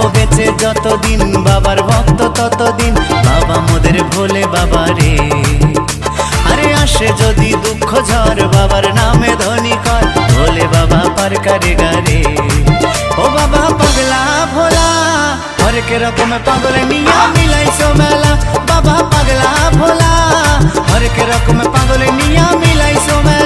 থাকবো বেঁচে যতদিন, বাবার ভক্ত ততদিন, বাবা মোদের ভোলে বাবা রে। আরে আসে যদি দুঃখ ঝড়, বাবার নামে ধ্বনি কর, ভোলে বাবা পার করে গারে। ও বাবা পাগলা ভোলা, হরেক রকম পাগল নিয়া মিলাইছো মেলা, বাবা পাগলা ভোলা, হরেক রকম পাগল নিয়া মিলাইছো মেলা।